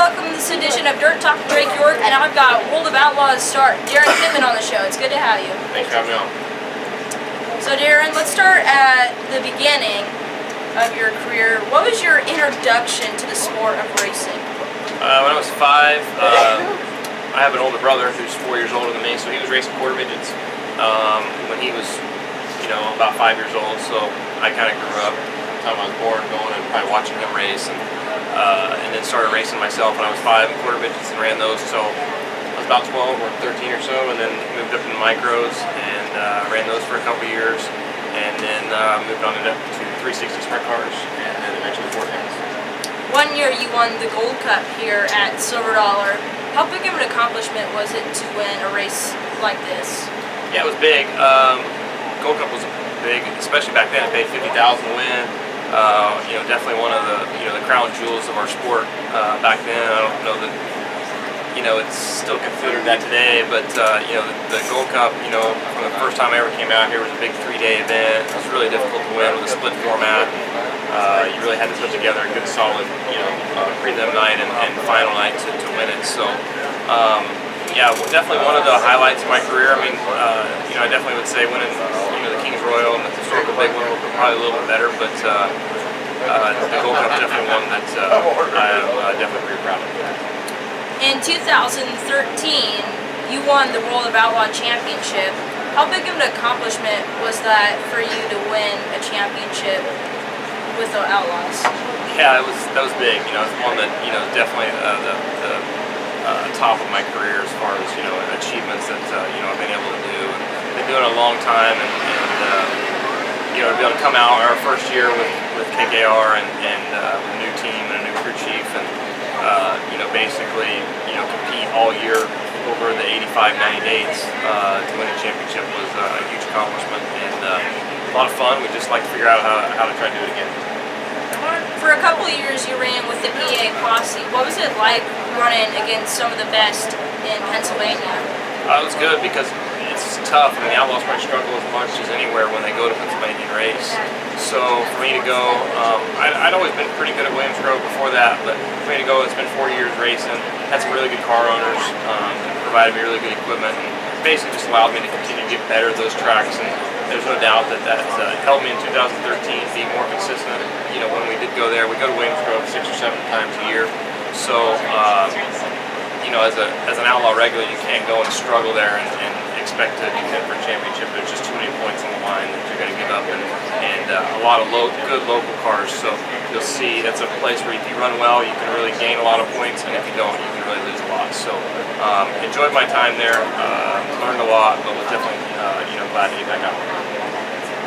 welcome to this edition of Dirt Talk with Drake York, and I've got World of Outlaws star Daryn Pittman on the show. It's good to have you. Thanks for having me on. So Daryn, let's start at the beginning of your career. What was your introduction to the sport of racing? When I was 5, I have an older brother who's 4 years older than me, so he was racing quarter midgets when he was, about 5 years old. So I kind of grew up from the time I was born going and probably watching him race, and then started racing myself when I was 5 in quarter midgets and ran those. So I was about 12 or 13 or so, and then moved up into micros and ran those for a couple years, and then moved on to 360 sprint cars, and then eventually 410s. 1 year you won the Gold Cup here at Silver Dollar. How big of an accomplishment was it to win a race like this? Yeah, it was big. Gold Cup was big, especially back then. It paid $50,000 to win. Definitely one of the the crown jewels of our sport back then. I don't know that it's still considered that today, but the Gold Cup, from the first time I ever came out here, was a big 3-day event. It was really difficult to win with a split format. You really had to put together a good, solid, prelim night and final night to win it. So, yeah, definitely one of the highlights of my career. I mean, I definitely would say winning, the King's Royal and the historical big one were probably a little bit better, but the Gold Cup is definitely one that I'm definitely pretty proud of. In 2013, you won the World of Outlaw Championship. How big of an accomplishment was that for you to win a championship with the Outlaws? Yeah, that was big. It's one that definitely the top of my career as far as achievements that I've been able to do. Been doing it a long time, and to be able to come out our first year with KKR and with a new team and a new crew chief, and basically compete all year over the 85-90 dates to win a championship was a huge accomplishment and a lot of fun. We just like to figure out how to try to do it again. For a couple of years you ran with the PA Posse. What was it like running against some of the best in Pennsylvania? It was good because it's tough. I mean, the Outlaws might struggle as much as anywhere when they go to Pennsylvania and race. So for me to go, I'd always been pretty good at Williams Grove before that, but for me to go, it's been 4 years racing. Had some really good car owners, provided me really good equipment, and basically just allowed me to continue to get better at those tracks. And there's no doubt that helped me in 2013 be more consistent. When we did go there, we go to Williams Grove 6 or 7 times a year. So, as an Outlaw regular, you can't go and struggle there and expect to contend for a championship. There's just too many points on the line that you're going to give up, and a lot of good local cars. So you'll see that's a place where if you run well, you can really gain a lot of points, and if you don't, you can really lose a lot. So enjoyed my time there, learned a lot, but was definitely glad to get back out.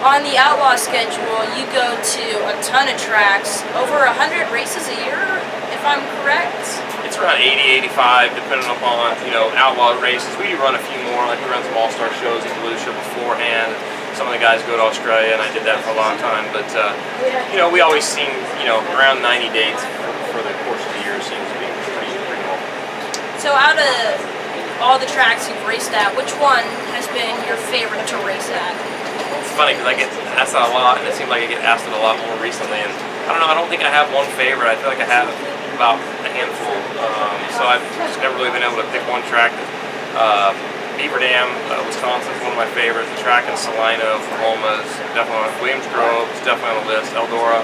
On the Outlaw schedule, you go to a ton of tracks, over 100 races a year, if I'm correct? It's around 80, 85, depending upon, Outlaw races. We do run a few more, like we run some all-star shows in Volusia beforehand. Some of the guys go to Australia, and I did that for a long time. But, we always seem, around 90 dates for the course of the year seems to be pretty normal. So out of all the tracks you've raced at, which one has been your favorite to race at? It's funny because I get asked that a lot, and it seems like I get asked it a lot more recently. And I don't know, I don't think I have one favorite. I feel like I have about a handful. So I've just never really been able to pick one track. Beaver Dam, Wisconsin is one of my favorites. The track in Salina, Oklahoma is definitely on. Williams Grove is definitely on the list. Eldora.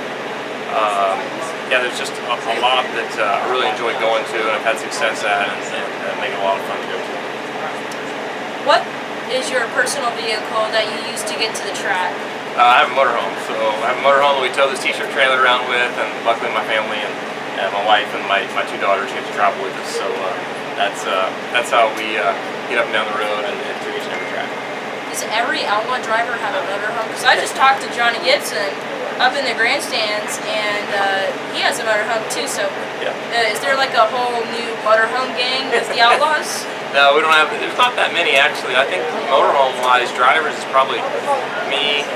Yeah, there's just a lot that I really enjoy going to, and I've had success at, and make it a lot of fun to go to. What is your personal vehicle that you use to get to the track? I have a motorhome, so I have a motorhome that we tow this t-shirt trailer around with, and luckily my family and my wife and my 2 daughters get to travel with us. So that's how we get up and down the road and to each and every track. Does every Outlaw driver have a motorhome? Because I just talked to Johnny Gibson up in the grandstands, and he has a motorhome too. So is there like a whole new motorhome gang with the Outlaws? No, we don't have. There's not that many actually. I think motorhome-wise drivers is probably me,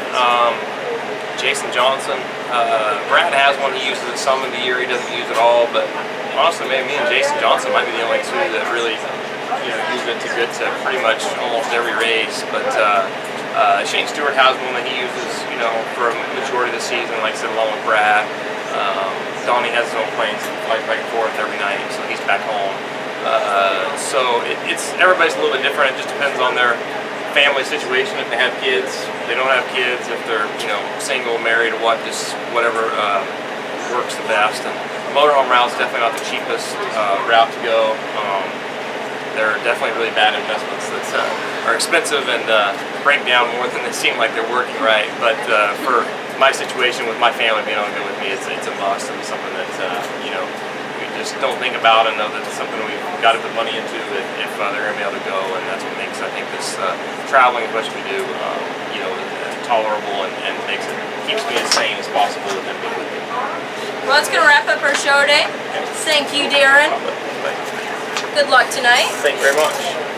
Jason Johnson. Brad has one. He uses it some of the year. He doesn't use it all. But honestly, maybe me and Jason Johnson might be the only 2 that really use it to get to pretty much almost every race. But Shane Stewart has one that he uses, for a majority of the season. Like I said, along with Brad. Donnie has his own planes and flies back and forth every night, so he's back home. So it's everybody's a little bit different. It just depends on their family situation. If they have kids, they don't have kids. If they're single, married, or just whatever works the best. And the motorhome route is definitely not the cheapest route to go. They're definitely really bad investments that are expensive and break down more than they seem like they're working right. But for my situation with my family being able to go with me, it's a must and something that we just don't think about and know that it's something we've got to put money into if they're going to be able to go. And that's what makes, I think, this traveling as much as we do, tolerable and keeps me as sane as possible with them being with me. Well, that's going to wrap up our show today. Thank you, Daryn. Good luck tonight. Thank you very much.